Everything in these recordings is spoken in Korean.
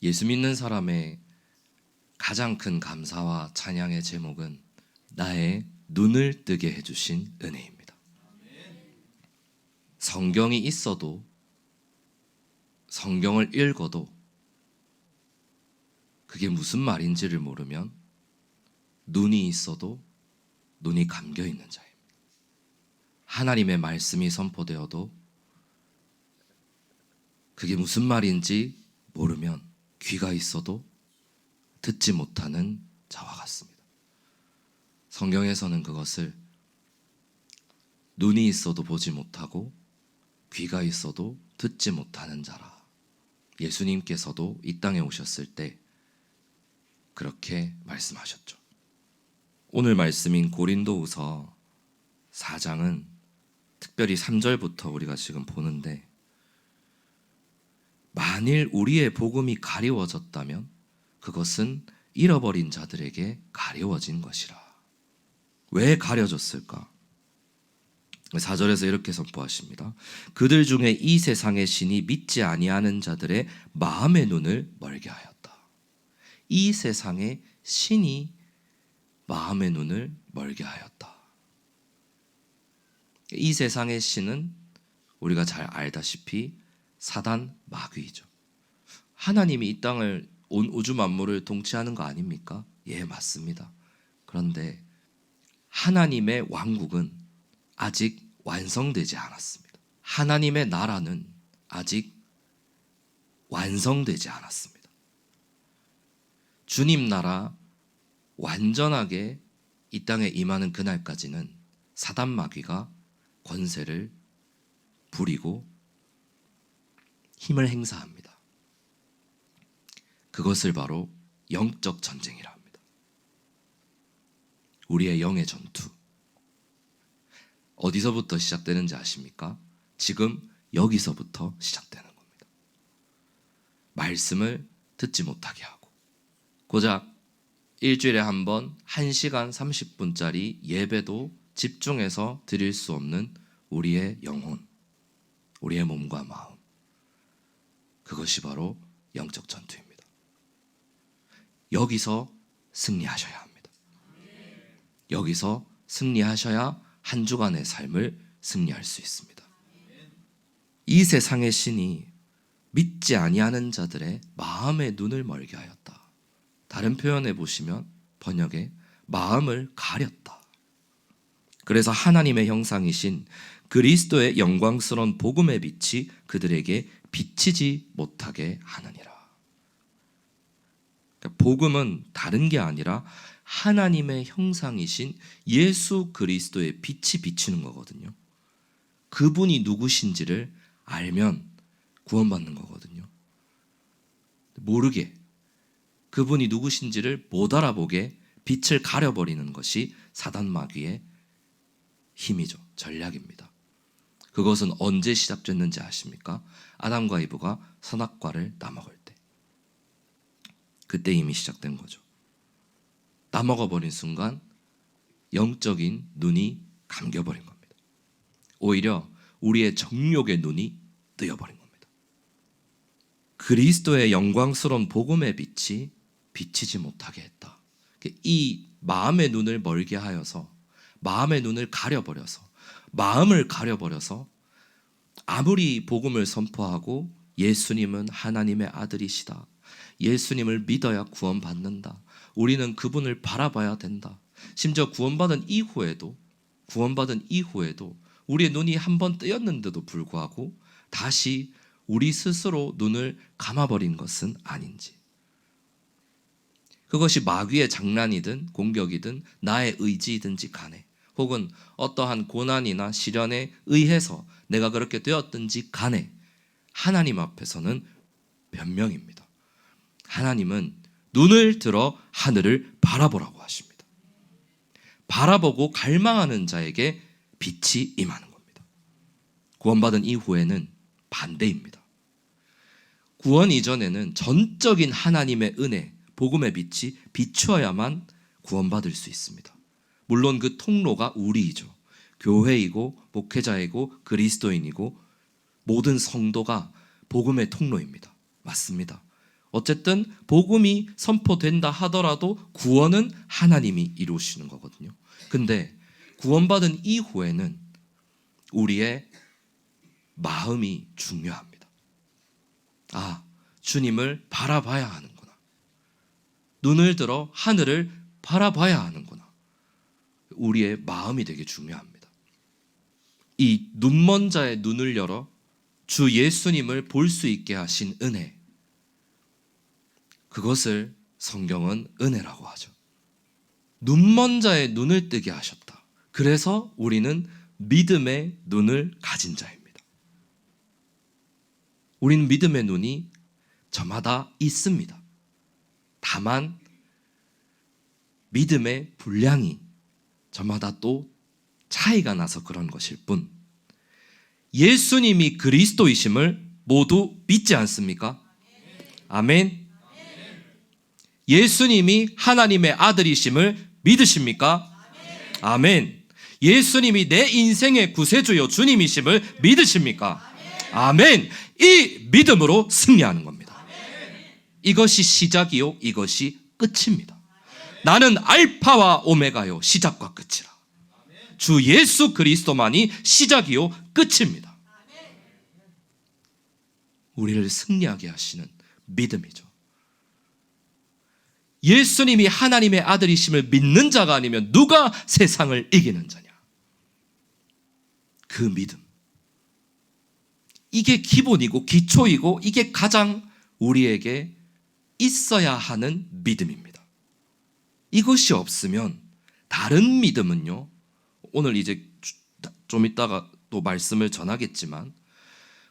예수 믿는 사람의 가장 큰 감사와 찬양의 제목은 나의 눈을 뜨게 해주신 은혜입니다. 성경이 있어도, 성경을 읽어도 그게 무슨 말인지를 모르면 눈이 있어도 눈이 감겨 있는 자입니다. 하나님의 말씀이 선포되어도 그게 무슨 말인지 모르면 귀가 있어도 듣지 못하는 자와 같습니다. 성경에서는 그것을 눈이 있어도 보지 못하고 귀가 있어도 듣지 못하는 자라. 예수님께서도 이 땅에 오셨을 때 그렇게 말씀하셨죠. 오늘 말씀인 고린도후서 4장은 특별히 3절부터 우리가 지금 보는데, 만일 우리의 복음이 가리워졌다면 그것은 잃어버린 자들에게 가리워진 것이라. 왜 가려졌을까? 4절에서 이렇게 선포하십니다. 그들 중에 이 세상의 신이 믿지 아니하는 자들의 마음의 눈을 멀게 하였다. 이 세상의 신이 마음의 눈을 멀게 하였다. 이 세상의 신은 우리가 잘 알다시피 사단 마귀이죠. 하나님이 이 땅을, 온 우주 만물을 통치하는 거 아닙니까? 예, 맞습니다. 그런데 하나님의 왕국은 아직 완성되지 않았습니다. 하나님의 나라는 아직 완성되지 않았습니다. 주님 나라 완전하게 이 땅에 임하는 그날까지는 사단 마귀가 권세를 부리고 힘을 행사합니다. 그것을 바로 영적 전쟁이라 합니다. 우리의 영의 전투. 어디서부터 시작되는지 아십니까? 지금 여기서부터 시작되는 겁니다. 말씀을 듣지 못하게 하고, 고작 일주일에 한 번 1시간 30분짜리 예배도 집중해서 드릴 수 없는 우리의 영혼, 우리의 몸과 마음, 그것이 바로 영적 전투입니다. 여기서 승리하셔야 합니다. 여기서 승리하셔야 한 주간의 삶을 승리할 수 있습니다. 이 세상의 신이 믿지 아니하는 자들의 마음의 눈을 멀게 하였다. 다른 표현에 보시면 번역에 마음을 가렸다. 그래서 하나님의 형상이신 그리스도의 영광스러운 복음의 빛이 그들에게 비치지 못하게 하느니라. 그러니까 복음은 다른 게 아니라 하나님의 형상이신 예수 그리스도의 빛이 비치는 거거든요. 그분이 누구신지를 알면 구원받는 거거든요. 모르게, 그분이 누구신지를 못 알아보게 빛을 가려버리는 것이 사단 마귀의 힘이죠. 전략입니다. 그것은 언제 시작됐는지 아십니까? 아담과 이브가 선악과를 따먹을 때. 그때 이미 시작된 거죠. 따먹어버린 순간 영적인 눈이 감겨버린 겁니다. 오히려 우리의 정욕의 눈이 뜨여버린 겁니다. 그리스도의 영광스러운 복음의 빛이 비치지 못하게 했다. 이 마음의 눈을 멀게 하여서, 마음의 눈을 가려버려서, 마음을 가려버려서 아무리 복음을 선포하고 예수님은 하나님의 아들이시다, 예수님을 믿어야 구원받는다, 우리는 그분을 바라봐야 된다, 심지어 구원받은 이후에도 우리의 눈이 한 번 뜨였는데도 불구하고 다시 우리 스스로 눈을 감아버린 것은 아닌지, 그것이 마귀의 장난이든 공격이든 나의 의지이든지 간에, 혹은 어떠한 고난이나 시련에 의해서 내가 그렇게 되었든지 간에 하나님 앞에서는 변명입니다. 하나님은 눈을 들어 하늘을 바라보라고 하십니다. 바라보고 갈망하는 자에게 빛이 임하는 겁니다. 구원받은 이후에는 반대입니다. 구원 이전에는 전적인 하나님의 은혜, 복음의 빛이 비추어야만 구원받을 수 있습니다. 물론 그 통로가 우리이죠. 교회이고 목회자이고 그리스도인이고 모든 성도가 복음의 통로입니다. 맞습니다. 어쨌든 복음이 선포된다 하더라도 구원은 하나님이 이루시는 거거든요. 근데 구원받은 이후에는 우리의 마음이 중요합니다. 아, 주님을 바라봐야 하는구나. 눈을 들어 하늘을 바라봐야 하는구나. 우리의 마음이 되게 중요합니다. 이 눈먼 자의 눈을 열어 주 예수님을 볼 수 있게 하신 은혜, 그것을 성경은 은혜라고 하죠. 눈먼 자의 눈을 뜨게 하셨다. 그래서 우리는 믿음의 눈을 가진 자입니다. 우리는 믿음의 눈이 저마다 있습니다. 다만 믿음의 분량이 저마다 또 차이가 나서 그런 것일 뿐, 예수님이 그리스도이심을 모두 믿지 않습니까? 아멘. 예수님이 하나님의 아들이심을 믿으십니까? 아멘. 예수님이 내 인생의 구세주요 주님이심을 믿으십니까? 아멘. 이 믿음으로 승리하는 겁니다. 이것이 시작이요, 이것이 끝입니다. 나는 알파와 오메가요, 시작과 끝이라. 주 예수 그리스도만이 시작이요 끝입니다. 우리를 승리하게 하시는 믿음이죠. 예수님이 하나님의 아들이심을 믿는 자가 아니면 누가 세상을 이기는 자냐? 그 믿음. 이게 기본이고 기초이고 이게 가장 우리에게 있어야 하는 믿음입니다. 이것이 없으면 다른 믿음은요, 오늘 이제 좀 이따가 또 말씀을 전하겠지만,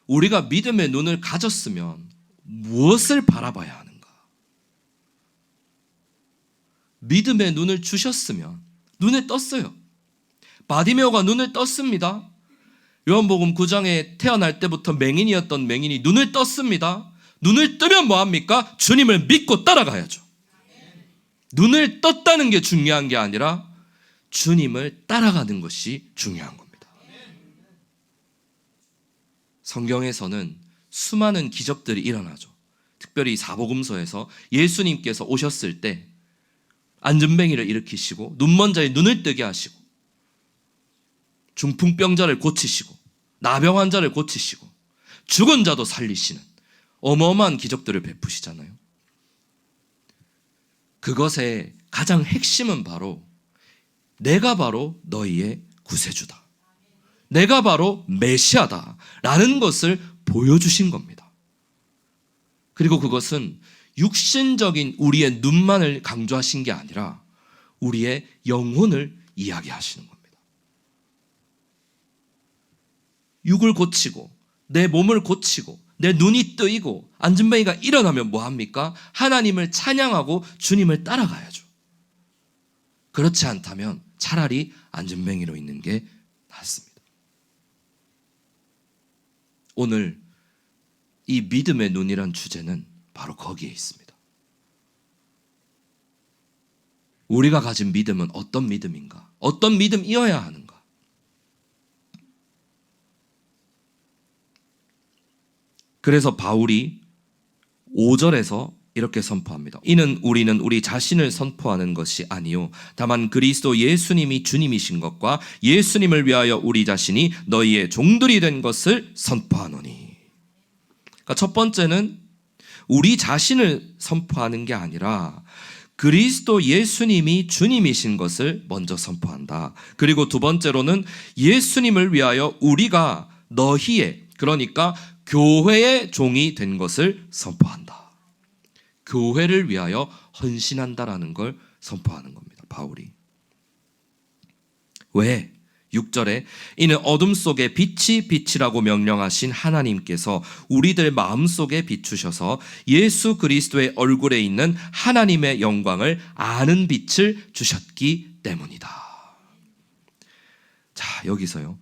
우리가 믿음의 눈을 가졌으면 무엇을 바라봐야 하는가? 믿음의 눈을 주셨으면 눈에 떴어요. 바디메오가 눈을 떴습니다. 요한복음 9장에 태어날 때부터 맹인이었던 맹인이 눈을 떴습니다. 눈을 뜨면 뭐합니까? 주님을 믿고 따라가야죠. 눈을 떴다는 게 중요한 게 아니라 주님을 따라가는 것이 중요한 겁니다. 성경에서는 수많은 기적들이 일어나죠. 특별히 사복음서에서 예수님께서 오셨을 때 안전뱅이를 일으키시고 눈먼 자의 눈을 뜨게 하시고 중풍병자를 고치시고 나병 환자를 고치시고 죽은 자도 살리시는 어마어마한 기적들을 베푸시잖아요. 그것의 가장 핵심은 바로 내가 바로 너희의 구세주다, 내가 바로 메시아다라는 것을 보여주신 겁니다. 그리고 그것은 육신적인 우리의 눈만을 강조하신 게 아니라 우리의 영혼을 이야기하시는 겁니다. 육을 고치고 내 몸을 고치고 내 눈이 뜨이고 안전뱅이가 일어나면 뭐합니까? 하나님을 찬양하고 주님을 따라가야죠. 그렇지 않다면 차라리 안전뱅이로 있는 게 낫습니다. 오늘 이 믿음의 눈이란 주제는 바로 거기에 있습니다. 우리가 가진 믿음은 어떤 믿음인가? 어떤 믿음이어야 하는가? 그래서 바울이 5절에서 이렇게 선포합니다. 이는 우리는 우리 자신을 선포하는 것이 아니요 다만 그리스도 예수님이 주님이신 것과 예수님을 위하여 우리 자신이 너희의 종들이 된 것을 선포하노니. 그러니까 첫 번째는 우리 자신을 선포하는 게 아니라 그리스도 예수님이 주님이신 것을 먼저 선포한다. 그리고 두 번째로는 예수님을 위하여 우리가 너희의, 그러니까 교회의 종이 된 것을 선포한다. 교회를 위하여 헌신한다라는 걸 선포하는 겁니다, 바울이. 왜? 6절에 이는 어둠 속에 빛이 빛이라고 명령하신 하나님께서 우리들 마음속에 비추셔서 예수 그리스도의 얼굴에 있는 하나님의 영광을 아는 빛을 주셨기 때문이다. 자, 여기서요,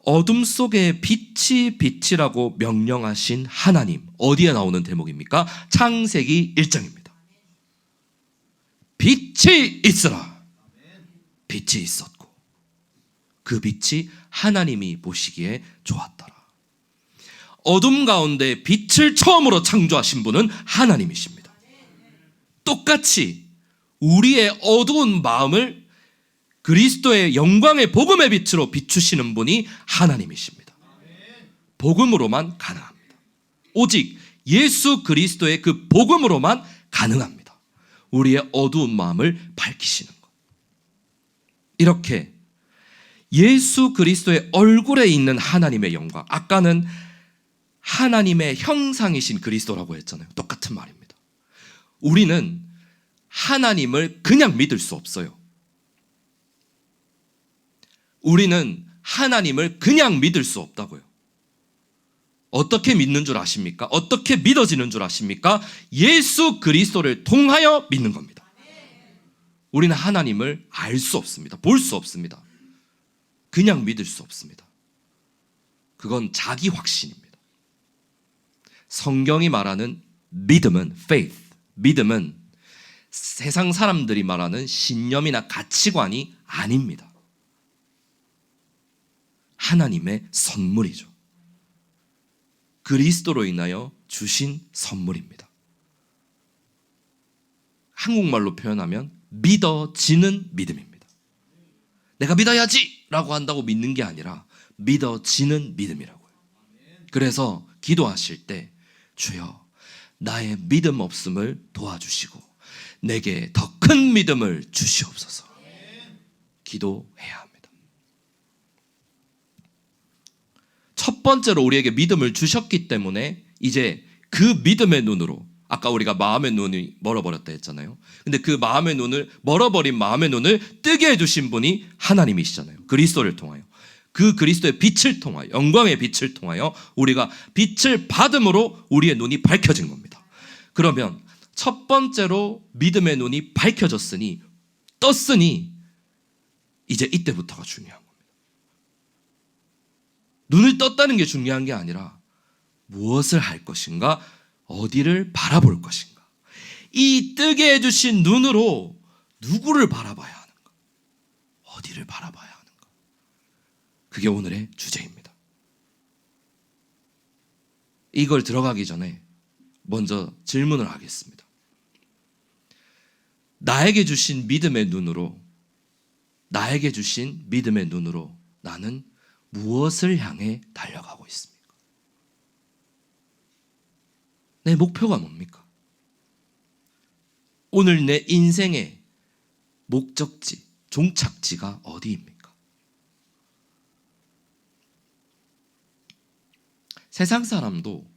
어둠 속에 빛이 빛이라고 명령하신 하나님, 어디에 나오는 대목입니까? 창세기 1장입니다. 빛이 있으라. 빛이 있었고 그 빛이 하나님이 보시기에 좋았더라. 어둠 가운데 빛을 처음으로 창조하신 분은 하나님이십니다. 똑같이 우리의 어두운 마음을 그리스도의 영광의 복음의 빛으로 비추시는 분이 하나님이십니다. 복음으로만 가능합니다. 오직 예수 그리스도의 그 복음으로만 가능합니다. 우리의 어두운 마음을 밝히시는 것. 이렇게 예수 그리스도의 얼굴에 있는 하나님의 영광, 아까는 하나님의 형상이신 그리스도라고 했잖아요. 똑같은 말입니다. 우리는 하나님을 그냥 믿을 수 없어요. 우리는 하나님을 그냥 믿을 수 없다고요. 어떻게 믿는 줄 아십니까? 어떻게 믿어지는 줄 아십니까? 예수 그리스도를 통하여 믿는 겁니다. 우리는 하나님을 알 수 없습니다. 볼 수 없습니다. 그냥 믿을 수 없습니다. 그건 자기 확신입니다. 성경이 말하는 믿음은 faith, 믿음은 세상 사람들이 말하는 신념이나 가치관이 아닙니다. 하나님의 선물이죠. 그리스도로 인하여 주신 선물입니다. 한국말로 표현하면 믿어지는 믿음입니다. 내가 믿어야지 라고 한다고 믿는 게 아니라 믿어지는 믿음이라고요. 그래서 기도하실 때 주여 나의 믿음 없음을 도와주시고 내게 더 큰 믿음을 주시옵소서 기도해야 합니다. 첫 번째로 우리에게 믿음을 주셨기 때문에 이제 그 믿음의 눈으로, 아까 우리가 마음의 눈이 멀어버렸다 했잖아요. 근데 그 마음의 눈을, 멀어버린 마음의 눈을 뜨게 해주신 분이 하나님이시잖아요. 그리스도를 통하여, 그 그리스도의 빛을 통하여, 영광의 빛을 통하여 우리가 빛을 받음으로 우리의 눈이 밝혀진 겁니다. 그러면 첫 번째로 믿음의 눈이 밝혀졌으니, 떴으니 이제 이때부터가 중요한 겁니다. 눈을 떴다는 게 중요한 게 아니라 무엇을 할 것인가, 어디를 바라볼 것인가. 이 뜨게 해주신 눈으로 누구를 바라봐야 하는가, 어디를 바라봐야 하는가. 그게 오늘의 주제입니다. 이걸 들어가기 전에 먼저 질문을 하겠습니다. 나에게 주신 믿음의 눈으로, 나에게 주신 믿음의 눈으로 나는 무엇을 향해 달려가고 있습니까? 내 목표가 뭡니까? 오늘 내 인생의 목적지, 종착지가 어디입니까? 세상 사람도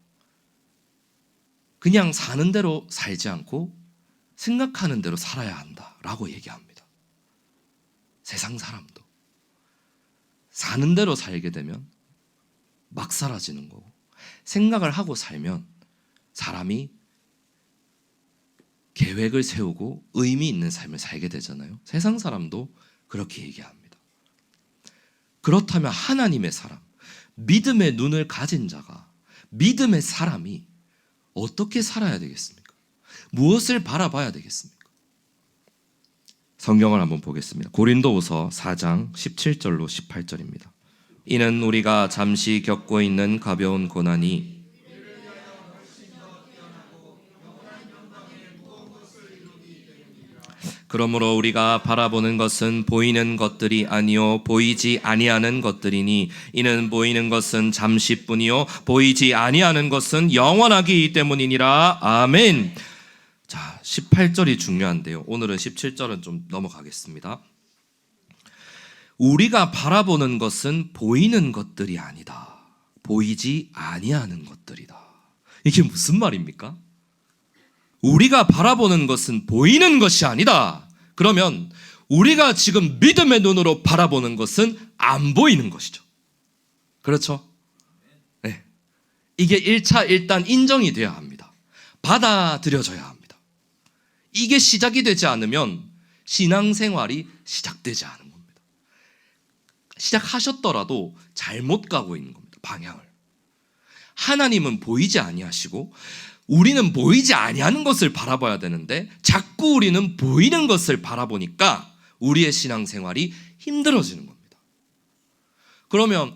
그냥 사는 대로 살지 않고 생각하는 대로 살아야 한다라고 얘기합니다. 세상 사람도 사는 대로 살게 되면 막 사라지는 거고, 생각을 하고 살면 사람이 계획을 세우고 의미 있는 삶을 살게 되잖아요. 세상 사람도 그렇게 얘기합니다. 그렇다면 하나님의 사람, 믿음의 눈을 가진 자가, 믿음의 사람이 어떻게 살아야 되겠습니까? 무엇을 바라봐야 되겠습니까? 성경을 한번 보겠습니다. 고린도후서 4장 17절로 18절입니다. 이는 우리가 잠시 겪고 있는 가벼운 고난이 그러므로 우리가 바라보는 것은 보이는 것들이 아니요 보이지 아니하는 것들이니 이는 보이는 것은 잠시뿐이요 보이지 아니하는 것은 영원하기 때문이니라. 아멘. 자, 18절이 중요한데요. 오늘은 17절은 좀 넘어가겠습니다. 우리가 바라보는 것은 보이는 것들이 아니다. 보이지 아니하는 것들이다. 이게 무슨 말입니까? 우리가 바라보는 것은 보이는 것이 아니다. 그러면 우리가 지금 믿음의 눈으로 바라보는 것은 안 보이는 것이죠. 그렇죠? 네. 이게 1차 일단 인정이 돼야 합니다. 받아들여져야 합니다. 이게 시작이 되지 않으면 신앙생활이 시작되지 않은 겁니다. 시작하셨더라도 잘못 가고 있는 겁니다. 방향을. 하나님은 보이지 아니하시고 우리는 보이지 아니하는 것을 바라봐야 되는데 자꾸 우리는 보이는 것을 바라보니까 우리의 신앙생활이 힘들어지는 겁니다. 그러면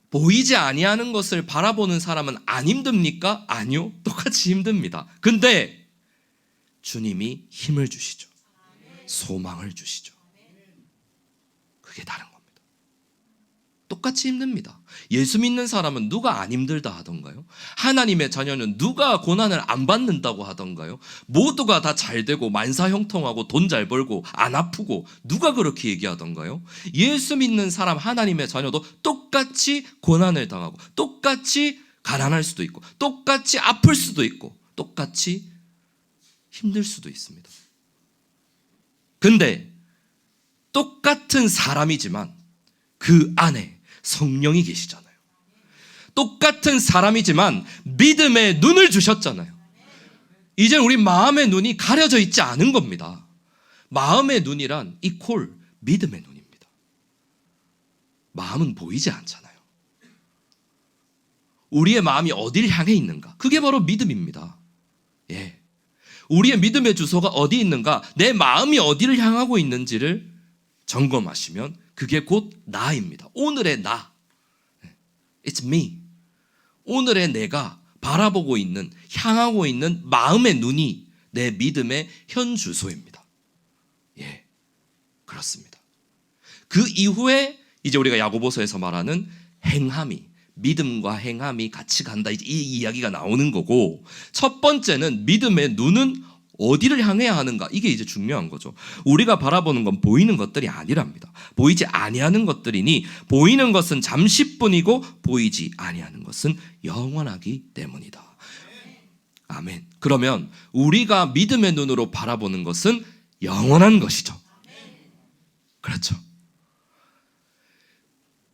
보이지 아니하는 것을 바라보는 사람은 안 힘듭니까? 아니요, 똑같이 힘듭니다. 근데 주님이 힘을 주시죠. 소망을 주시죠. 그게 다른 겁니다. 똑같이 힘듭니다. 예수 믿는 사람은 누가 안 힘들다 하던가요? 하나님의 자녀는 누가 고난을 안 받는다고 하던가요? 모두가 다 잘 되고 만사형통하고 돈 잘 벌고 안 아프고 누가 그렇게 얘기하던가요? 예수 믿는 사람 하나님의 자녀도 똑같이 고난을 당하고 똑같이 가난할 수도 있고 똑같이 아플 수도 있고 똑같이 힘들 수도 있습니다. 근데 똑같은 사람이지만 그 안에 성령이 계시잖아요. 똑같은 사람이지만 믿음의 눈을 주셨잖아요. 이제 우리 마음의 눈이 가려져 있지 않은 겁니다. 마음의 눈이란 이퀄 믿음의 눈입니다. 마음은 보이지 않잖아요. 우리의 마음이 어디를 향해 있는가? 그게 바로 믿음입니다. 예. 우리의 믿음의 주소가 어디 있는가? 내 마음이 어디를 향하고 있는지를 점검하시면 그게 곧 나입니다. 오늘의 나. It's me. 오늘의 내가 바라보고 있는, 향하고 있는 마음의 눈이 내 믿음의 현 주소입니다. 예, 그렇습니다. 그 이후에 이제 우리가 야고보서에서 말하는 행함이, 믿음과 행함이 같이 간다. 이제 이 이야기가 나오는 거고, 첫 번째는 믿음의 눈은 어디를 향해야 하는가? 이게 이제 중요한 거죠. 우리가 바라보는 건 보이는 것들이 아니랍니다. 보이지 아니하는 것들이니 보이는 것은 잠시뿐이고 보이지 아니하는 것은 영원하기 때문이다. 아멘. 그러면 우리가 믿음의 눈으로 바라보는 것은 영원한 것이죠. 그렇죠.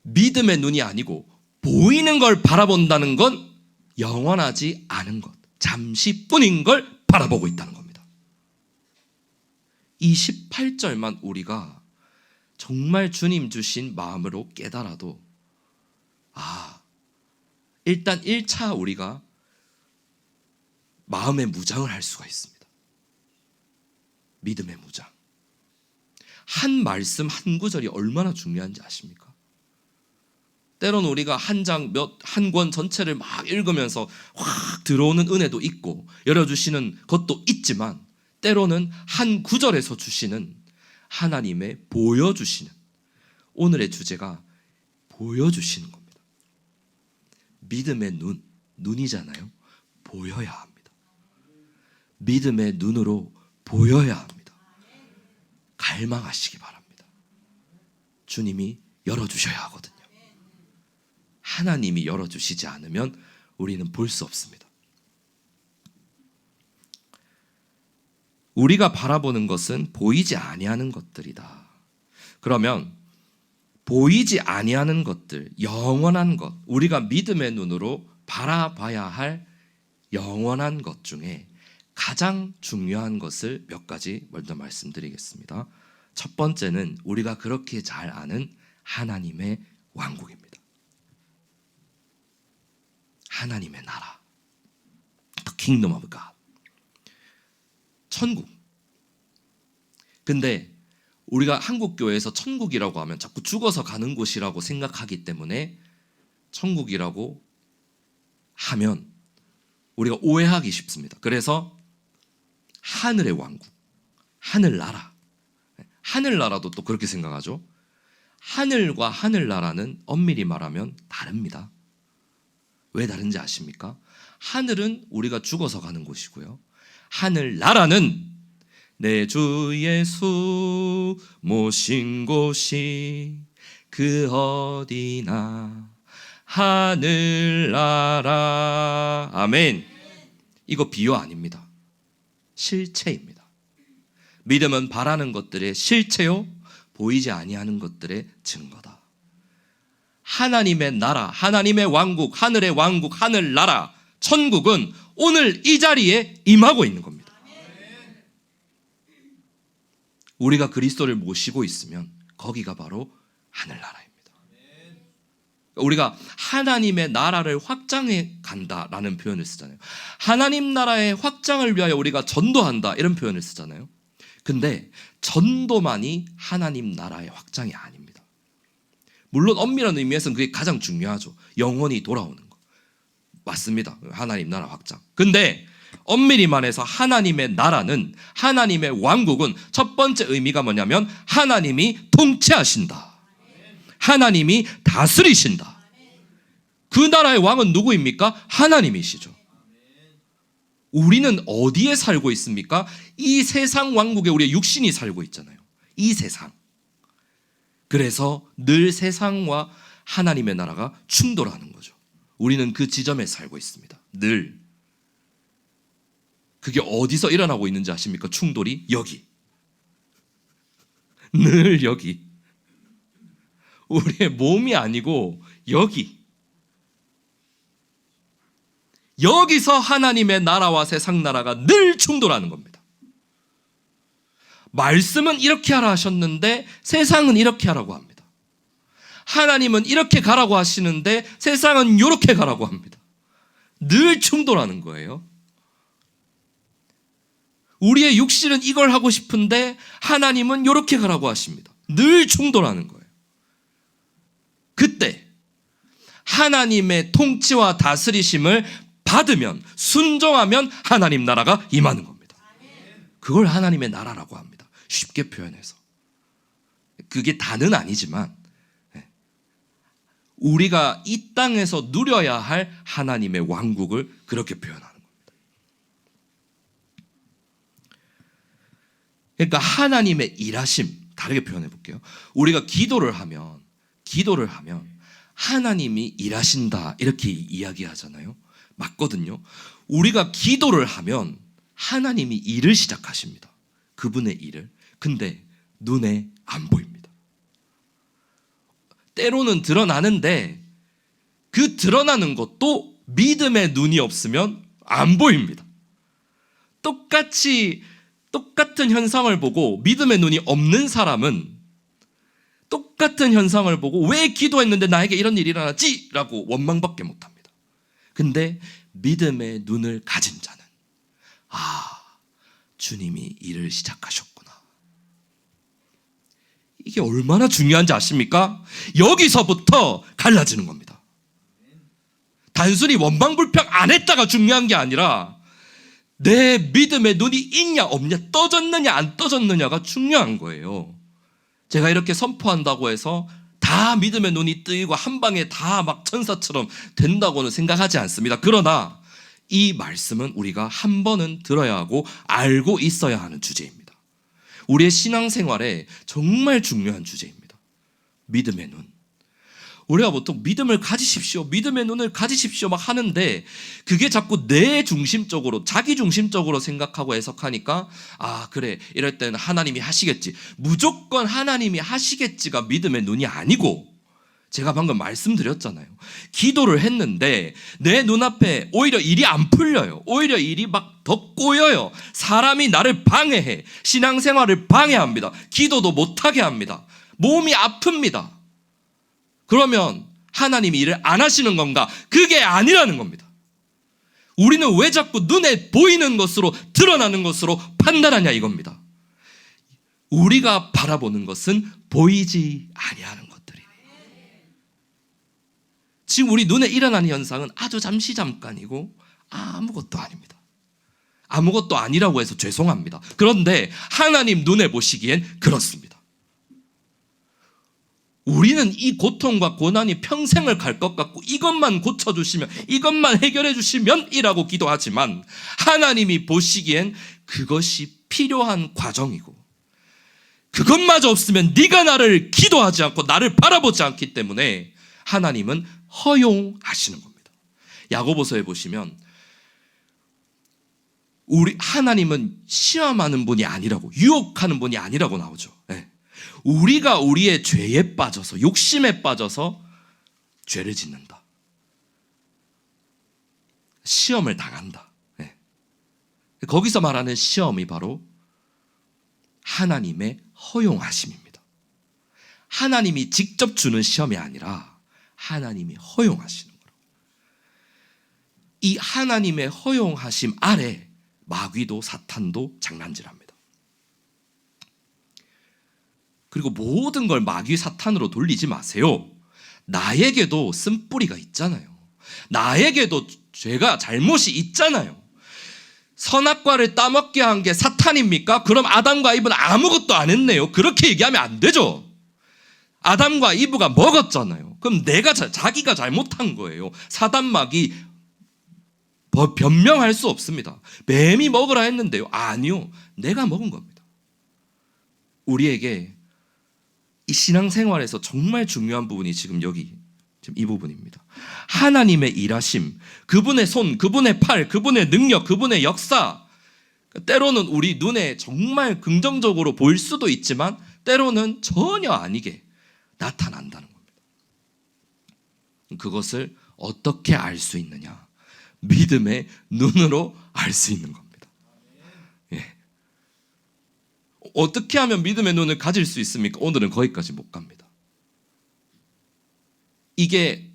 믿음의 눈이 아니고 보이는 걸 바라본다는 건 영원하지 않은 것, 잠시뿐인 걸 바라보고 있다는 겁니다. 이 18절만 우리가 정말 주님 주신 마음으로 깨달아도 일단 1차 우리가 마음의 무장을 할 수가 있습니다. 믿음의 무장. 한 말씀 한 구절이 얼마나 중요한지 아십니까? 때로는 우리가 한 권 전체를 막 읽으면서 확 들어오는 은혜도 있고 열어주시는 것도 있지만 때로는 한 구절에서 주시는 하나님의 보여주시는, 오늘의 주제가 보여주시는 겁니다. 믿음의 눈이잖아요. 보여야 합니다. 믿음의 눈으로 보여야 합니다. 갈망하시기 바랍니다. 주님이 열어주셔야 하거든요. 하나님이 열어주시지 않으면 우리는 볼 수 없습니다. 우리가 바라보는 것은 보이지 아니하는 것들이다. 그러면 보이지 아니하는 것들, 영원한 것, 우리가 믿음의 눈으로 바라봐야 할 영원한 것 중에 가장 중요한 것을 몇 가지 먼저 말씀드리겠습니다. 첫 번째는 우리가 그렇게 잘 아는 하나님의 왕국입니다. 하나님의 나라, The Kingdom of God. 천국. 근데 우리가 한국교회에서 천국이라고 하면 자꾸 죽어서 가는 곳이라고 생각하기 때문에 천국이라고 하면 우리가 오해하기 쉽습니다. 그래서 하늘의 왕국, 하늘나라. 하늘나라도 또 그렇게 생각하죠. 하늘과 하늘나라는 엄밀히 말하면 다릅니다. 왜 다른지 아십니까? 하늘은 우리가 죽어서 가는 곳이고요. 하늘나라는 내 주 예수 모신 곳이 그 어디나 하늘나라. 아멘. 이거 비유 아닙니다. 실체입니다. 믿음은 바라는 것들의 실체요, 보이지 아니하는 것들의 증거다. 하나님의 나라, 하나님의 왕국, 하늘의 왕국, 하늘나라, 천국은 오늘 이 자리에 임하고 있는 겁니다. 우리가 그리스도를 모시고 있으면 거기가 바로 하늘나라입니다. 우리가 하나님의 나라를 확장해 간다라는 표현을 쓰잖아요. 하나님 나라의 확장을 위하여 우리가 전도한다 이런 표현을 쓰잖아요. 근데 전도만이 하나님 나라의 확장이 아닙니다. 물론 엄밀한 의미에서는 그게 가장 중요하죠. 영원히 돌아오는 거 맞습니다. 하나님 나라 확장. 근데 엄밀히 말해서 하나님의 나라는, 하나님의 왕국은 첫 번째 의미가 뭐냐면 하나님이 통치하신다. 하나님이 다스리신다. 그 나라의 왕은 누구입니까? 하나님이시죠. 우리는 어디에 살고 있습니까? 이 세상 왕국에 우리의 육신이 살고 있잖아요. 이 세상. 그래서 늘 세상과 하나님의 나라가 충돌하는 거죠. 우리는 그 지점에 살고 있습니다. 늘. 그게 어디서 일어나고 있는지 아십니까? 충돌이 여기. 늘 여기. 우리의 몸이 아니고 여기. 여기서 하나님의 나라와 세상 나라가 늘 충돌하는 겁니다. 말씀은 이렇게 하라 하셨는데 세상은 이렇게 하라고 합니다. 하나님은 이렇게 가라고 하시는데 세상은 이렇게 가라고 합니다. 늘 충돌하는 거예요. 우리의 육신은 이걸 하고 싶은데 하나님은 이렇게 가라고 하십니다. 늘 충돌하는 거예요. 그때 하나님의 통치와 다스리심을 받으면, 순종하면 하나님 나라가 임하는 겁니다. 그걸 하나님의 나라라고 합니다. 쉽게 표현해서. 그게 다는 아니지만 우리가 이 땅에서 누려야 할 하나님의 왕국을 그렇게 표현하는 겁니다. 그러니까 하나님의 일하심, 다르게 표현해 볼게요. 우리가 기도를 하면 하나님이 일하신다 이렇게 이야기하잖아요. 맞거든요. 우리가 기도를 하면 하나님이 일을 시작하십니다. 그분의 일을. 근데 눈에 안 보입니다. 때로는 드러나는데 그 드러나는 것도 믿음의 눈이 없으면 안 보입니다. 똑같은 현상을 보고 믿음의 눈이 없는 사람은 똑같은 현상을 보고 왜 기도했는데 나에게 이런 일이 일어났지? 라고 원망밖에 못합니다. 근데 믿음의 눈을 가진 자는 주님이 일을 시작하셨구나. 이게 얼마나 중요한지 아십니까? 여기서부터 갈라지는 겁니다. 단순히 원망불평 안 했다가 중요한 게 아니라 내 믿음의 눈이 있냐 없냐, 떠졌느냐 안 떠졌느냐가 중요한 거예요. 제가 이렇게 선포한다고 해서 다 믿음의 눈이 뜨이고 한 방에 다 막 천사처럼 된다고는 생각하지 않습니다. 그러나 이 말씀은 우리가 한 번은 들어야 하고 알고 있어야 하는 주제입니다. 우리의 신앙생활에 정말 중요한 주제입니다. 믿음의 눈. 우리가 보통 믿음을 가지십시오, 믿음의 눈을 가지십시오 막 하는데 그게 자꾸 내 중심적으로, 자기 중심적으로 생각하고 해석하니까 그래, 이럴 때는 하나님이 하시겠지, 무조건 하나님이 하시겠지가 믿음의 눈이 아니고, 제가 방금 말씀드렸잖아요. 기도를 했는데 내 눈앞에 오히려 일이 안 풀려요. 오히려 일이 막 더 꼬여요. 사람이 나를 방해해. 신앙생활을 방해합니다. 기도도 못하게 합니다. 몸이 아픕니다. 그러면 하나님이 일을 안 하시는 건가? 그게 아니라는 겁니다. 우리는 왜 자꾸 눈에 보이는 것으로, 드러나는 것으로 판단하냐 이겁니다. 우리가 바라보는 것은 보이지 아니하는 것들이에요. 지금 우리 눈에 일어나는 현상은 아주 잠시 잠깐이고 아무것도 아닙니다. 아무것도 아니라고 해서 죄송합니다. 그런데 하나님 눈에 보시기엔 그렇습니다. 우리는 이 고통과 고난이 평생을 갈 것 같고 이것만 고쳐주시면, 이것만 해결해 주시면 이라고 기도하지만 하나님이 보시기엔 그것이 필요한 과정이고, 그것마저 없으면 네가 나를 기도하지 않고 나를 바라보지 않기 때문에 하나님은 허용하시는 겁니다. 야고보서에 보시면 하나님은 시험하는 분이 아니라고, 유혹하는 분이 아니라고 나오죠. 우리가 우리의 죄에 빠져서, 욕심에 빠져서 죄를 짓는다. 시험을 당한다. 거기서 말하는 시험이 바로 하나님의 허용하심입니다. 하나님이 직접 주는 시험이 아니라 하나님이 허용하시는 거라고. 이 하나님의 허용하심 아래 마귀도 사탄도 장난질합니다. 그리고 모든 걸 마귀 사탄으로 돌리지 마세요. 나에게도 쓴뿌리가 있잖아요. 나에게도 죄가, 잘못이 있잖아요. 선악과를 따먹게 한 게 사탄입니까? 그럼 아담과 이브는 아무것도 안 했네요. 그렇게 얘기하면 안 되죠. 아담과 이브가 먹었잖아요. 그럼 자기가 잘못한 거예요. 사단막이 변명할 수 없습니다. 뱀이 먹으라 했는데요. 아니요. 내가 먹은 겁니다. 우리에게 이 신앙생활에서 정말 중요한 부분이 지금 이 부분입니다. 하나님의 일하심, 그분의 손, 그분의 팔, 그분의 능력, 그분의 역사, 때로는 우리 눈에 정말 긍정적으로 보일 수도 있지만 때로는 전혀 아니게 나타난다는 겁니다. 그것을 어떻게 알 수 있느냐? 믿음의 눈으로 알 수 있는 겁니다. 예. 어떻게 하면 믿음의 눈을 가질 수 있습니까? 오늘은 거기까지 못 갑니다. 이게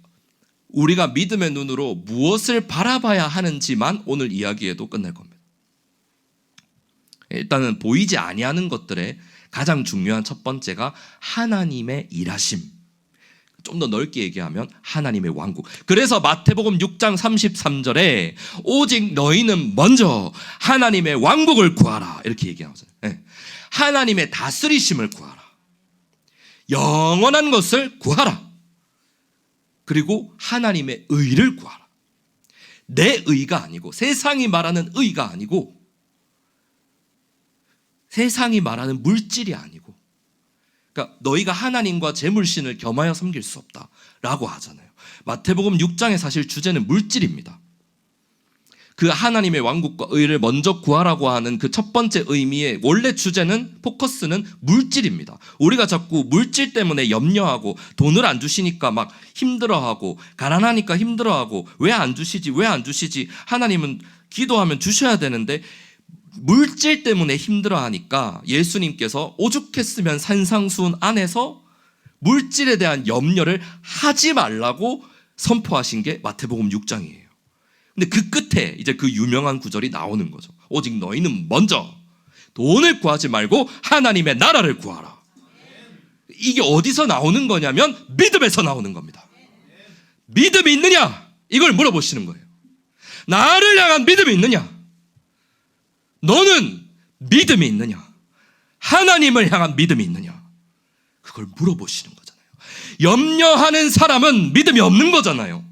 우리가 믿음의 눈으로 무엇을 바라봐야 하는지만 오늘 이야기해도 끝날 겁니다. 일단은 보이지 아니하는 것들의 가장 중요한 첫 번째가 하나님의 일하심. 좀 더 넓게 얘기하면 하나님의 왕국. 그래서 마태복음 6장 33절에 오직 너희는 먼저 하나님의 왕국을 구하라 이렇게 얘기하잖아요. 네. 하나님의 다스리심을 구하라. 영원한 것을 구하라. 그리고 하나님의 의를 구하라. 내 의가 아니고, 세상이 말하는 의가 아니고, 세상이 말하는 물질이 아니고, 그러니까 너희가 하나님과 재물신을 겸하여 섬길 수 없다라고 하잖아요. 마태복음 6장의 사실 주제는 물질입니다. 그 하나님의 왕국과 의를 먼저 구하라고 하는 그 첫 번째 의미의 원래 주제는, 포커스는 물질입니다. 우리가 자꾸 물질 때문에 염려하고 돈을 안 주시니까 막 힘들어하고, 가난하니까 힘들어하고, 왜 안 주시지 하나님은 기도하면 주셔야 되는데 물질 때문에 힘들어하니까 예수님께서 오죽했으면 산상수훈 안에서 물질에 대한 염려를 하지 말라고 선포하신 게 마태복음 6장이에요. 근데 그 끝에 이제 그 유명한 구절이 나오는 거죠. 오직 너희는 먼저 돈을 구하지 말고 하나님의 나라를 구하라. 이게 어디서 나오는 거냐면 믿음에서 나오는 겁니다. 믿음이 있느냐? 이걸 물어보시는 거예요. 나를 향한 믿음이 있느냐? 너는 믿음이 있느냐? 하나님을 향한 믿음이 있느냐? 그걸 물어보시는 거잖아요. 염려하는 사람은 믿음이 없는 거잖아요.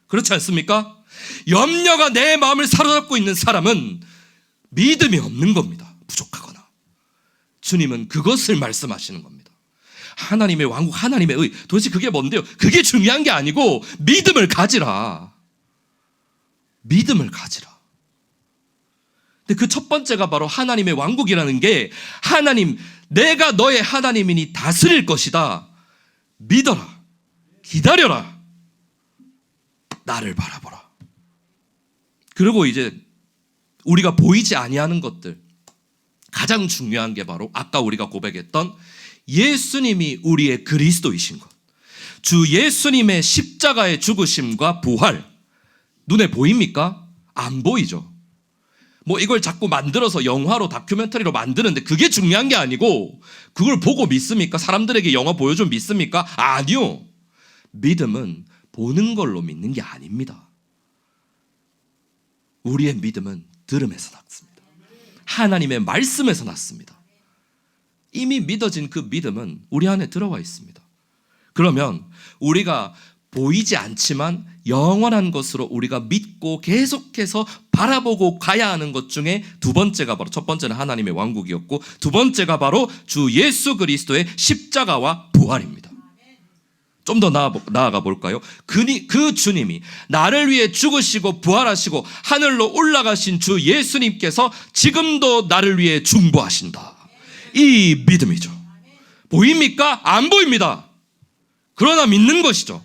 그렇지 않습니까? 염려가 내 마음을 사로잡고 있는 사람은 믿음이 없는 겁니다. 부족하거나. 주님은 그것을 말씀하시는 겁니다. 하나님의 왕국, 하나님의 의. 도대체 그게 뭔데요? 그게 중요한 게 아니고 믿음을 가지라. 믿음을 가지라. 근데 그 첫 번째가 바로 하나님의 왕국이라는 게, 하나님, 내가 너의 하나님이니 다스릴 것이다. 믿어라. 기다려라. 나를 바라보라. 그리고 이제 우리가 보이지 아니하는 것들, 가장 중요한 게 바로 아까 우리가 고백했던 예수님이 우리의 그리스도이신 것, 주 예수님의 십자가의 죽으심과 부활, 눈에 보입니까? 안 보이죠. 뭐 이걸 자꾸 만들어서 영화로, 다큐멘터리로 만드는데 그게 중요한 게 아니고, 그걸 보고 믿습니까? 사람들에게 영화 보여주면 믿습니까? 아니요. 믿음은 보는 걸로 믿는 게 아닙니다. 우리의 믿음은 들음에서 났습니다. 하나님의 말씀에서 났습니다. 이미 믿어진 그 믿음은 우리 안에 들어와 있습니다. 그러면 우리가 보이지 않지만 영원한 것으로 우리가 믿고 계속해서 바라보고 가야 하는 것 중에 두 번째가 바로, 첫 번째는 하나님의 왕국이었고, 두 번째가 바로 주 예수 그리스도의 십자가와 부활입니다. 좀 더 나아가 볼까요? 그 주님이 나를 위해 죽으시고 부활하시고 하늘로 올라가신 주 예수님께서 지금도 나를 위해 중보하신다. 이 믿음이죠. 보입니까? 안 보입니다. 그러나 믿는 것이죠.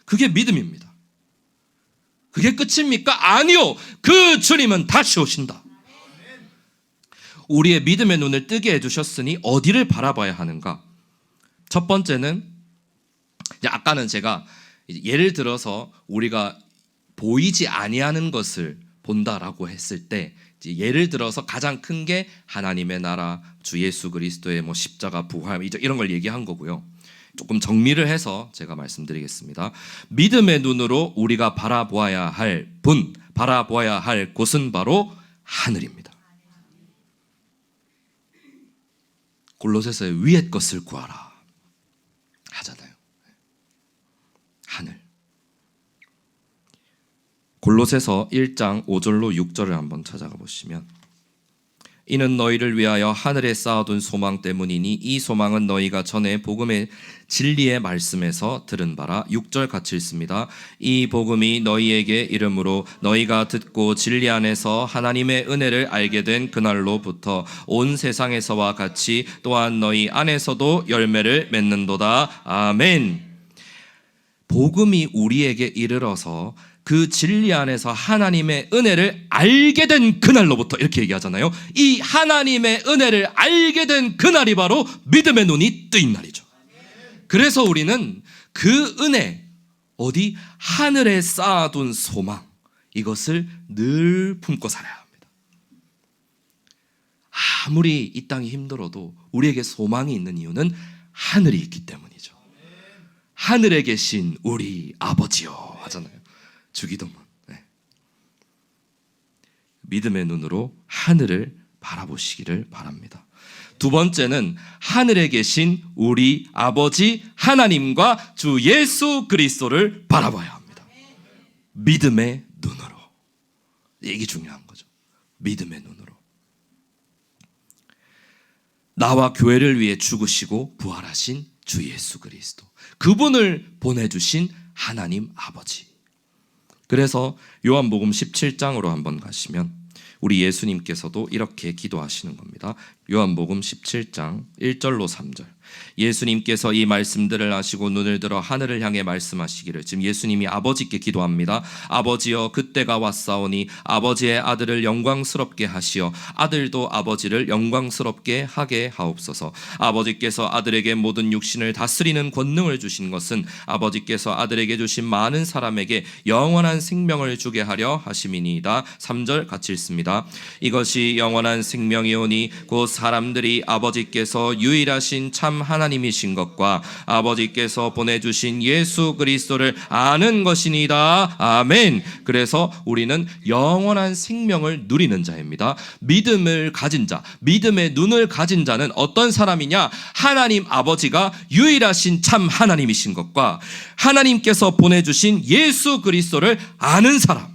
그게 믿음입니다. 그게 끝입니까? 아니요. 그 주님은 다시 오신다. 우리의 믿음의 눈을 뜨게 해주셨으니 어디를 바라봐야 하는가? 첫 번째는, 아까는 제가 예를 들어서 우리가 보이지 아니하는 것을 본다라고 했을 때, 예를 들어서 가장 큰 게 하나님의 나라, 주 예수 그리스도의 십자가, 부활, 이런 걸 얘기한 거고요. 조금 정리를 해서 제가 말씀드리겠습니다. 믿음의 눈으로 우리가 바라보아야 할 곳은 바로 하늘입니다. 골로새서에 위의 것을 구하라 하잖아요. 하늘. 골로새서 1장 5절로 6절을 한번 찾아가 보시면, 이는 너희를 위하여 하늘에 쌓아둔 소망 때문이니 이 소망은 너희가 전에 복음의 진리의 말씀에서 들은 바라. 6절 같이 읽습니다. 이 복음이 너희에게 이름으로 너희가 듣고 진리 안에서 하나님의 은혜를 알게 된 그날로부터 온 세상에서와 같이 또한 너희 안에서도 열매를 맺는도다. 아멘. 복음이 우리에게 이르러서 그 진리 안에서 하나님의 은혜를 알게 된 그날로부터, 이렇게 얘기하잖아요. 이 하나님의 은혜를 알게 된 그날이 바로 믿음의 눈이 뜨인 날이죠. 그래서 우리는 그 은혜, 어디 하늘에 쌓아둔 소망, 이것을 늘 품고 살아야 합니다. 아무리 이 땅이 힘들어도 우리에게 소망이 있는 이유는 하늘이 있기 때문이죠. 하늘에 계신 우리 아버지요 하잖아요. 주기도문. 네. 믿음의 눈으로 하늘을 바라보시기를 바랍니다. 두 번째는 하늘에 계신 우리 아버지 하나님과 주 예수 그리스도를 바라봐야 합니다. 믿음의 눈으로. 이게 중요한 거죠. 믿음의 눈으로. 나와 교회를 위해 죽으시고 부활하신 주 예수 그리스도, 그분을 보내주신 하나님 아버지. 그래서 요한복음 17장으로 한번 가시면 우리 예수님께서도 이렇게 기도하시는 겁니다. 요한복음 17장 1절로 3절. 예수님께서 이 말씀들을 하시고 눈을 들어 하늘을 향해 말씀하시기를, 지금 예수님이 아버지께 기도합니다. 아버지여, 그때가 왔사오니 아버지의 아들을 영광스럽게 하시어 아들도 아버지를 영광스럽게 하게 하옵소서. 아버지께서 아들에게 모든 육신을 다스리는 권능을 주신 것은 아버지께서 아들에게 주신 많은 사람에게 영원한 생명을 주게 하려 하심이니이다. 3절 같이 읽습니다. 이것이 영원한 생명이오니 곧 사람들이 아버지께서 유일하신 참 하나님이신 것과 아버지께서 보내주신 예수 그리스도를 아는 것이니이다. 아멘. 그래서 우리는 영원한 생명을 누리는 자입니다. 믿음을 가진 자, 믿음의 눈을 가진 자는 어떤 사람이냐? 하나님 아버지가 유일하신 참 하나님이신 것과 하나님께서 보내주신 예수 그리스도를 아는 사람,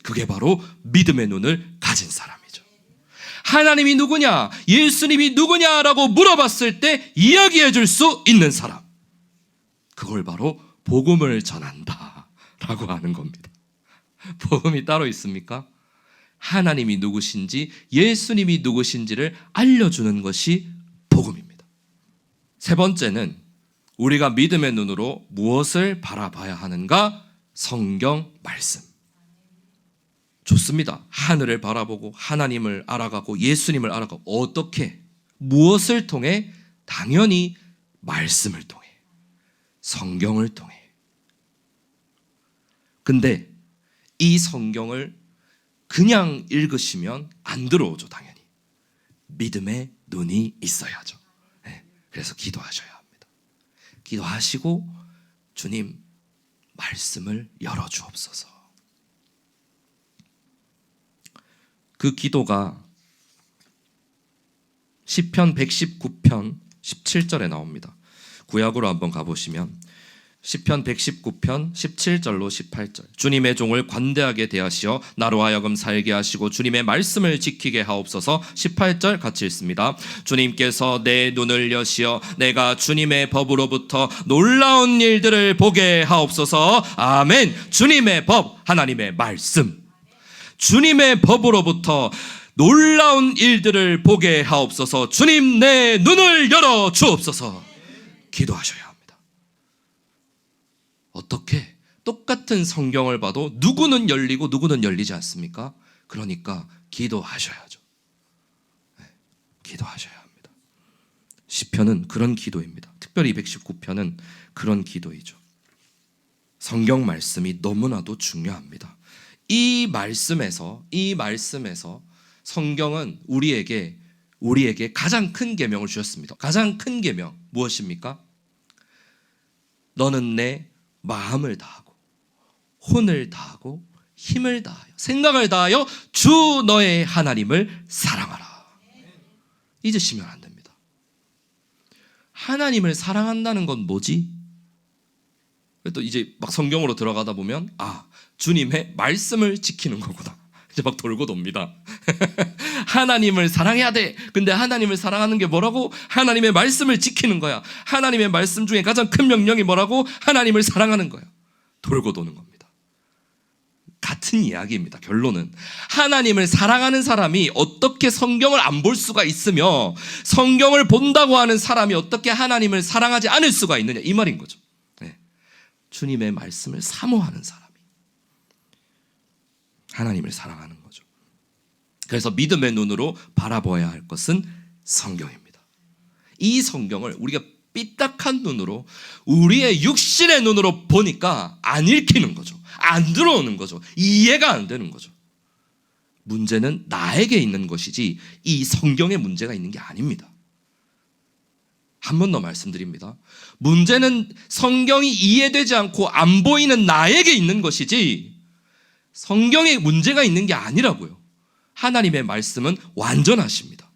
그게 바로 믿음의 눈을 가진 사람이죠. 하나님이 누구냐, 예수님이 누구냐라고 물어봤을 때 이야기해 줄 수 있는 사람, 그걸 바로 복음을 전한다 라고 하는 겁니다. 복음이 따로 있습니까? 하나님이 누구신지, 예수님이 누구신지를 알려주는 것이 복음입니다. 세 번째는 우리가 믿음의 눈으로 무엇을 바라봐야 하는가? 성경 말씀. 좋습니다. 하늘을 바라보고 하나님을 알아가고 예수님을 알아가고, 어떻게, 무엇을 통해? 당연히 말씀을 통해, 성경을 통해. 근데 이 성경을 그냥 읽으시면 안 들어오죠. 당연히 믿음의 눈이 있어야죠. 네, 그래서 기도하셔야 합니다. 기도하시고, 주님 말씀을 열어주옵소서. 그 기도가 시편 119편 17절에 나옵니다. 구약으로 한번 가보시면 시편 119편 17절로 18절. 주님의 종을 관대하게 대하시어 나로 하여금 살게 하시고 주님의 말씀을 지키게 하옵소서. 18절 같이 읽습니다. 주님께서 내 눈을 여시어 내가 주님의 법으로부터 놀라운 일들을 보게 하옵소서. 아멘. 주님의 법, 하나님의 말씀, 주님의 법으로부터 놀라운 일들을 보게 하옵소서. 주님 내 눈을 열어 주옵소서. 기도하셔야 합니다. 어떻게? 똑같은 성경을 봐도 누구는 열리고 누구는 열리지 않습니까? 그러니까 기도하셔야죠. 네, 기도하셔야 합니다. 시편은 그런 기도입니다. 특별히 119편은 그런 기도이죠. 성경 말씀이 너무나도 중요합니다. 이 말씀에서 성경은 우리에게 가장 큰 계명을 주셨습니다. 가장 큰 계명 무엇입니까? 너는 내 마음을 다하고 혼을 다하고 힘을 다하여, 생각을 다하여 주 너의 하나님을 사랑하라. 잊으시면 안 됩니다. 하나님을 사랑한다는 건 뭐지? 또 이제 막 성경으로 들어가다 보면 주님의 말씀을 지키는 거구나. 이제 막 돌고 돕니다. 하나님을 사랑해야 돼. 근데 하나님을 사랑하는 게 뭐라고? 하나님의 말씀을 지키는 거야. 하나님의 말씀 중에 가장 큰 명령이 뭐라고? 하나님을 사랑하는 거야. 돌고 도는 겁니다. 같은 이야기입니다. 결론은 하나님을 사랑하는 사람이 어떻게 성경을 안 볼 수가 있으며, 성경을 본다고 하는 사람이 어떻게 하나님을 사랑하지 않을 수가 있느냐, 이 말인 거죠. 주님의 말씀을 사모하는 사람이 하나님을 사랑하는 거죠. 그래서 믿음의 눈으로 바라보아야 할 것은 성경입니다. 이 성경을 우리가 삐딱한 눈으로, 우리의 육신의 눈으로 보니까 안 읽히는 거죠. 안 들어오는 거죠. 이해가 안 되는 거죠. 문제는 나에게 있는 것이지 이 성경에 문제가 있는 게 아닙니다. 한 번 더 말씀드립니다. 문제는 성경이 이해되지 않고 안 보이는 나에게 있는 것이지 성경에 문제가 있는 게 아니라고요. 하나님의 말씀은 완전하십니다.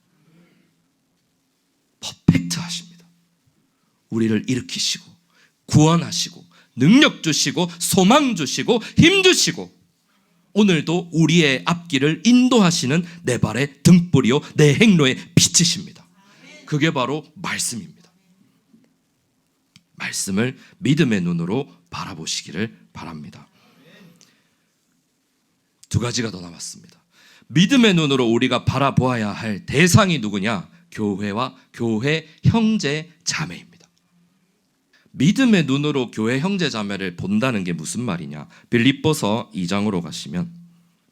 퍼펙트하십니다. 우리를 일으키시고 구원하시고 능력 주시고 소망 주시고 힘 주시고 오늘도 우리의 앞길을 인도하시는 내 발의 등불이요 내 행로의 빛이십니다. 그게 바로 말씀입니다. 말씀을 믿음의 눈으로 바라보시기를 바랍니다. 두 가지가 더 남았습니다. 믿음의 눈으로 우리가 바라보아야 할 대상이 누구냐? 교회와 교회 형제 자매입니다. 믿음의 눈으로 교회 형제 자매를 본다는 게 무슨 말이냐? 빌립보서 2장으로 가시면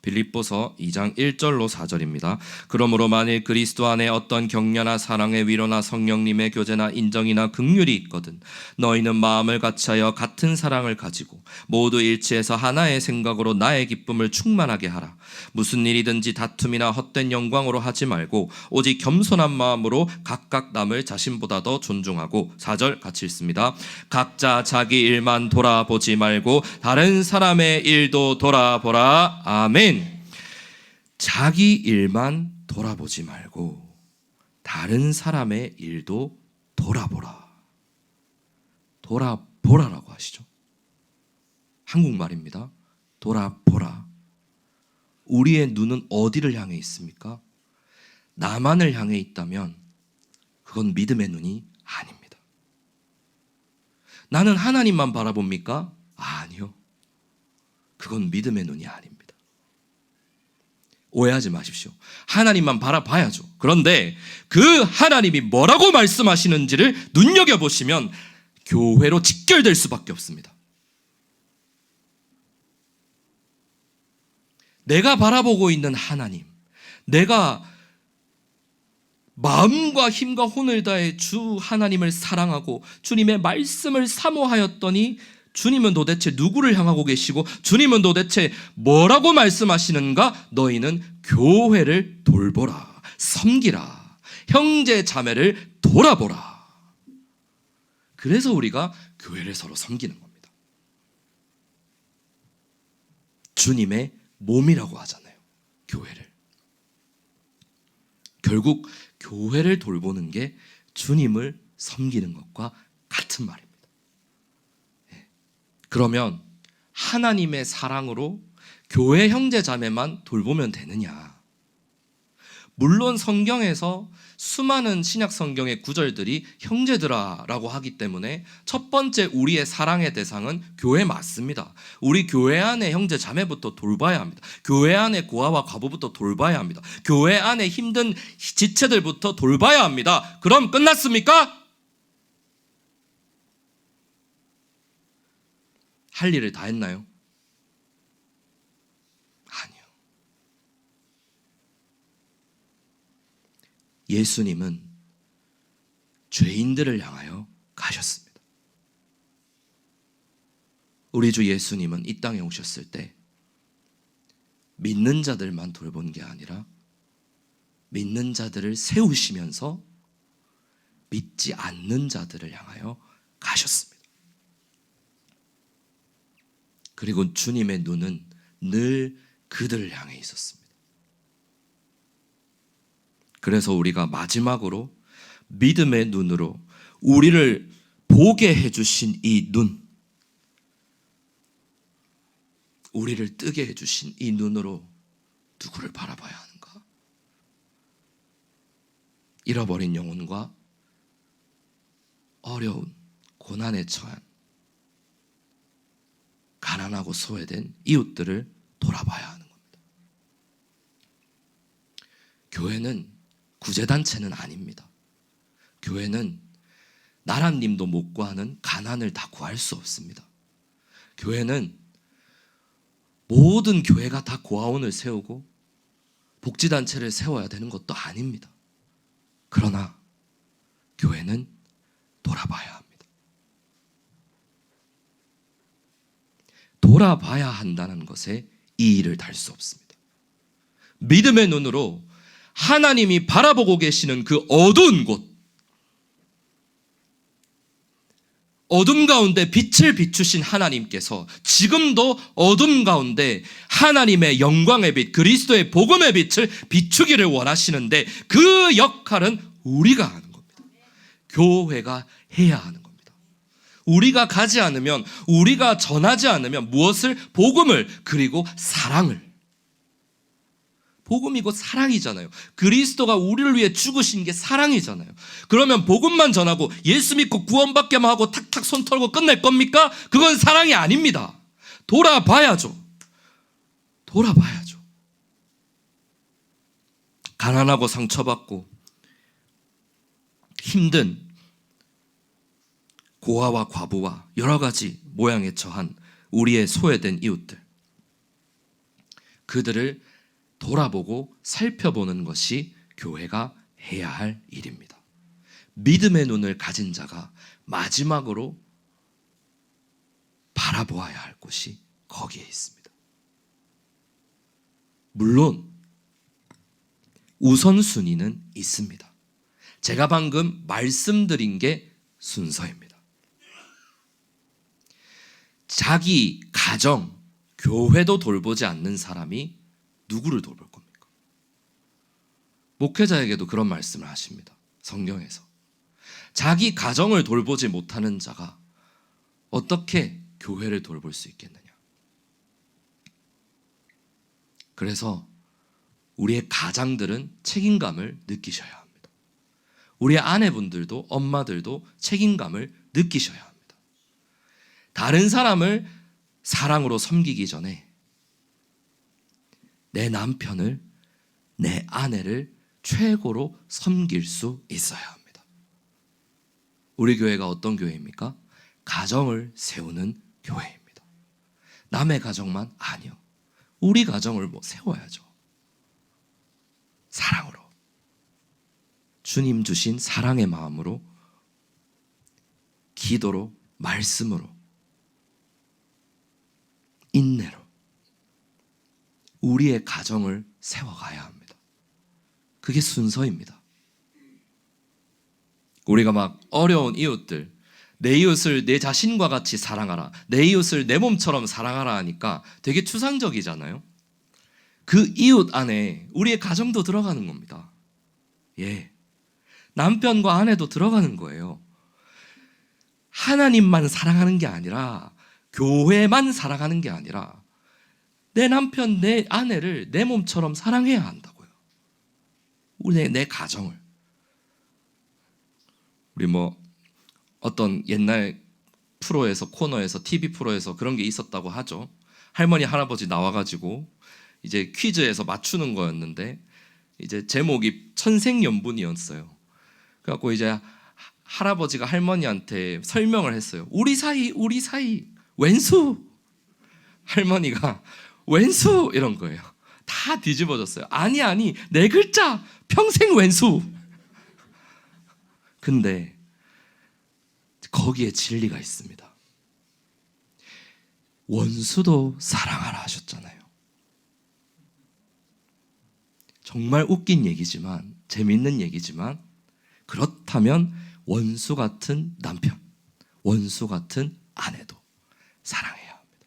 빌립보서 2장 1절로 4절입니다. 그러므로 만일 그리스도 안에 어떤 격려나 사랑의 위로나 성령님의 교제나 인정이나 긍휼이 있거든 너희는 마음을 같이하여 같은 사랑을 가지고 모두 일치해서 하나의 생각으로 나의 기쁨을 충만하게 하라. 무슨 일이든지 다툼이나 헛된 영광으로 하지 말고 오직 겸손한 마음으로 각각 남을 자신보다 더 존중하고 4절 같이 읽습니다. 각자 자기 일만 돌아보지 말고 다른 사람의 일도 돌아보라. 아멘. 자기 일만 돌아보지 말고 다른 사람의 일도 돌아보라. 돌아보라라고 하시죠. 한국말입니다. 돌아보라. 우리의 눈은 어디를 향해 있습니까? 나만을 향해 있다면 그건 믿음의 눈이 아닙니다. 나는 하나님만 바라봅니까? 아니요. 그건 믿음의 눈이 아닙니다. 오해하지 마십시오. 하나님만 바라봐야죠. 그런데 그 하나님이 뭐라고 말씀하시는지를 눈여겨보시면 교회로 직결될 수밖에 없습니다. 내가 바라보고 있는 하나님, 내가 마음과 힘과 혼을 다해 주 하나님을 사랑하고 주님의 말씀을 사모하였더니 주님은 도대체 누구를 향하고 계시고 주님은 도대체 뭐라고 말씀하시는가? 너희는 교회를 돌보라, 섬기라, 형제 자매를 돌아보라. 그래서 우리가 교회를 서로 섬기는 겁니다. 주님의 몸이라고 하잖아요, 교회를. 결국 교회를 돌보는 게 주님을 섬기는 것과 같은 말입니다. 그러면 하나님의 사랑으로 교회 형제 자매만 돌보면 되느냐? 물론 성경에서 수많은 신약 성경의 구절들이 형제들아라고 하기 때문에 첫 번째 우리의 사랑의 대상은 교회 맞습니다. 우리 교회 안에 형제 자매부터 돌봐야 합니다. 교회 안에 고아와 과부부터 돌봐야 합니다. 교회 안에 힘든 지체들부터 돌봐야 합니다. 그럼 끝났습니까? 할 일을 다 했나요? 아니요. 예수님은 죄인들을 향하여 가셨습니다. 우리 주 예수님은 이 땅에 오셨을 때 믿는 자들만 돌본 게 아니라 믿는 자들을 세우시면서 믿지 않는 자들을 향하여 가셨습니다. 그리고 주님의 눈은 늘 그들을 향해 있었습니다. 그래서 우리가 마지막으로 믿음의 눈으로 우리를 보게 해주신 이 눈, 우리를 뜨게 해주신 이 눈으로 누구를 바라봐야 하는가? 잃어버린 영혼과 어려운 고난에 처한 가난하고 소외된 이웃들을 돌아봐야 하는 겁니다. 교회는 구제단체는 아닙니다. 교회는 나라님도 못 구하는 가난을 다 구할 수 없습니다. 교회는 모든 교회가 다 고아원을 세우고 복지단체를 세워야 되는 것도 아닙니다. 그러나 교회는 돌아봐야 합니다. 돌아봐야 한다는 것에 이의를 달 수 없습니다. 믿음의 눈으로 하나님이 바라보고 계시는 그 어두운 곳, 어둠 가운데 빛을 비추신 하나님께서 지금도 어둠 가운데 하나님의 영광의 빛, 그리스도의 복음의 빛을 비추기를 원하시는데 그 역할은 우리가 하는 겁니다. 교회가 해야 하는 겁니다. 우리가 가지 않으면, 우리가 전하지 않으면 무엇을? 복음을, 그리고 사랑을. 복음이고 사랑이잖아요. 그리스도가 우리를 위해 죽으신 게 사랑이잖아요. 그러면 복음만 전하고 예수 믿고 구원받게만 하고 탁탁 손 털고 끝낼 겁니까? 그건 사랑이 아닙니다. 돌아봐야죠. 돌아봐야죠. 가난하고 상처받고 힘든 고아와 과부와 여러 가지 모양에 처한 우리의 소외된 이웃들, 그들을 돌아보고 살펴보는 것이 교회가 해야 할 일입니다. 믿음의 눈을 가진 자가 마지막으로 바라보아야 할 곳이 거기에 있습니다. 물론 우선순위는 있습니다. 제가 방금 말씀드린 게 순서입니다. 자기 가정, 교회도 돌보지 않는 사람이 누구를 돌볼 겁니까? 목회자에게도 그런 말씀을 하십니다. 성경에서. 자기 가정을 돌보지 못하는 자가 어떻게 교회를 돌볼 수 있겠느냐? 그래서 우리의 가장들은 책임감을 느끼셔야 합니다. 우리의 아내분들도, 엄마들도 책임감을 느끼셔야 합니다. 다른 사람을 사랑으로 섬기기 전에 내 남편을, 내 아내를 최고로 섬길 수 있어야 합니다. 우리 교회가 어떤 교회입니까? 가정을 세우는 교회입니다. 남의 가정만 아니요. 우리 가정을 세워야죠. 사랑으로. 주님 주신 사랑의 마음으로, 기도로, 말씀으로, 인내로 우리의 가정을 세워가야 합니다. 그게 순서입니다. 우리가 막 어려운 이웃들, 내 이웃을 내 자신과 같이 사랑하라, 내 이웃을 내 몸처럼 사랑하라 하니까 되게 추상적이잖아요. 그 이웃 안에 우리의 가정도 들어가는 겁니다. 예, 남편과 아내도 들어가는 거예요. 하나님만 사랑하는 게 아니라, 교회만 사랑하는 게 아니라 내 남편, 내 아내를 내 몸처럼 사랑해야 한다고요. 내 가정을. 우리 어떤 옛날 프로에서, 코너에서, TV 프로에서 그런 게 있었다고 하죠. 할머니, 할아버지 나와가지고 이제 퀴즈에서 맞추는 거였는데, 이제 제목이 천생연분이었어요. 그래갖고 이제 할아버지가 할머니한테 설명을 했어요. 우리 사이 왼수. 할머니가 왼수 이런 거예요. 다 뒤집어졌어요. 아니 네 글자, 평생 왼수. 근데 거기에 진리가 있습니다. 원수도 사랑하라 하셨잖아요. 정말 웃긴 얘기지만, 재밌는 얘기지만, 그렇다면 원수 같은 남편, 원수 같은 아내도 사랑해야 합니다.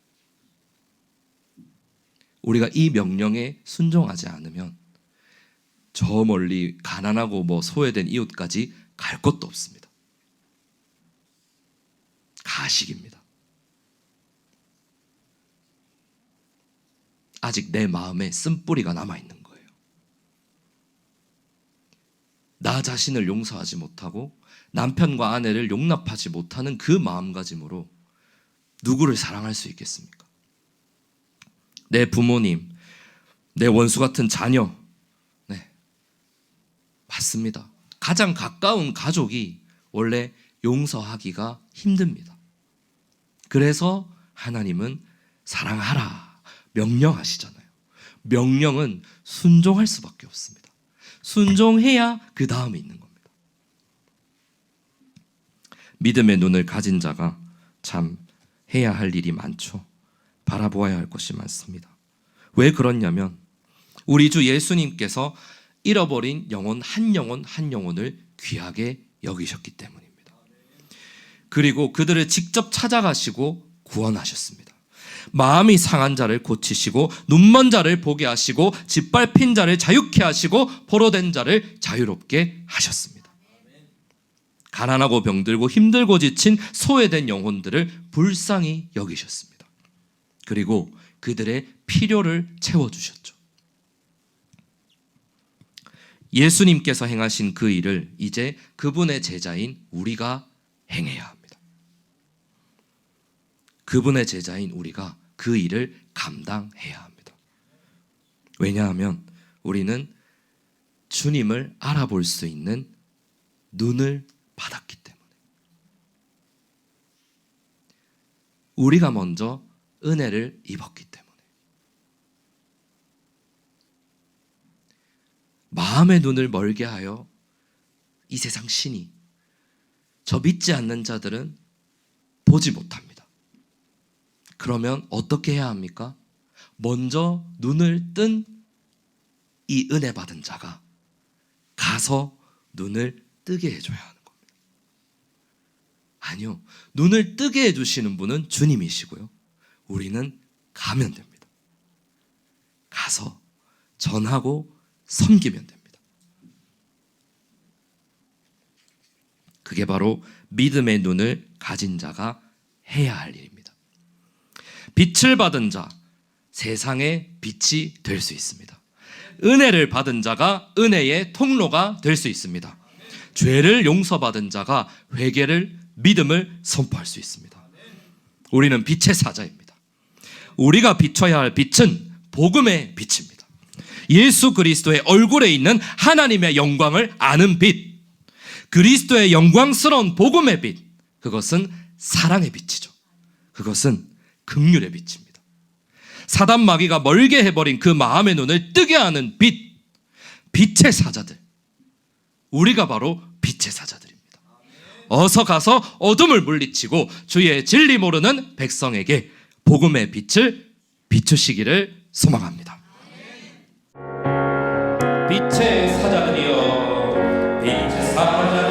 우리가 이 명령에 순종하지 않으면 저 멀리 가난하고 소외된 이웃까지 갈 것도 없습니다. 가식입니다. 아직 내 마음에 쓴뿌리가 남아있는 거예요. 나 자신을 용서하지 못하고 남편과 아내를 용납하지 못하는 그 마음가짐으로 누구를 사랑할 수 있겠습니까? 내 부모님, 내 원수 같은 자녀, 네, 맞습니다. 가장 가까운 가족이 원래 용서하기가 힘듭니다. 그래서 하나님은 사랑하라 명령하시잖아요. 명령은 순종할 수밖에 없습니다. 순종해야 그 다음에 있는 겁니다. 믿음의 눈을 가진 자가 참 해야 할 일이 많죠. 바라보아야 할 것이 많습니다. 왜 그렇냐면 우리 주 예수님께서 잃어버린 영혼 한 영혼을 귀하게 여기셨기 때문입니다. 그리고 그들을 직접 찾아가시고 구원하셨습니다. 마음이 상한 자를 고치시고 눈먼 자를 보게 하시고 짓밟힌 자를 자유케 하시고 포로된 자를 자유롭게 하셨습니다. 가난하고 병들고 힘들고 지친 소외된 영혼들을 불쌍히 여기셨습니다. 그리고 그들의 필요를 채워주셨죠. 예수님께서 행하신 그 일을 이제 그분의 제자인 우리가 행해야 합니다. 그분의 제자인 우리가 그 일을 감당해야 합니다. 왜냐하면 우리는 주님을 알아볼 수 있는 눈을 받았기 때문에. 우리가 먼저 은혜를 입었기 때문에. 마음의 눈을 멀게 하여 이 세상 신이 저 믿지 않는 자들은 보지 못합니다. 그러면 어떻게 해야 합니까? 먼저 눈을 뜬 이 은혜 받은 자가 가서 눈을 뜨게 해줘야 하는 겁니다. 아니요, 눈을 뜨게 해주시는 분은 주님이시고요, 우리는 가면 됩니다. 가서 전하고 섬기면 됩니다. 그게 바로 믿음의 눈을 가진 자가 해야 할 일입니다. 빛을 받은 자, 세상의 빛이 될 수 있습니다. 은혜를 받은 자가 은혜의 통로가 될 수 있습니다. 죄를 용서받은 자가 회개를, 믿음을 선포할 수 있습니다. 우리는 빛의 사자입니다. 우리가 비춰야 할 빛은 복음의 빛입니다. 예수 그리스도의 얼굴에 있는 하나님의 영광을 아는 빛, 그리스도의 영광스러운 복음의 빛, 그것은 사랑의 빛이죠. 그것은 긍휼의 빛입니다. 사단 마귀가 멀게 해버린 그 마음의 눈을 뜨게 하는 빛, 빛의 사자들, 우리가 바로 빛의 사자들입니다. 어서 가서 어둠을 물리치고 주의 진리 모르는 백성에게 복음의 빛을 비추시기를 소망합니다. 빛의 사자들이여, 빛의 사자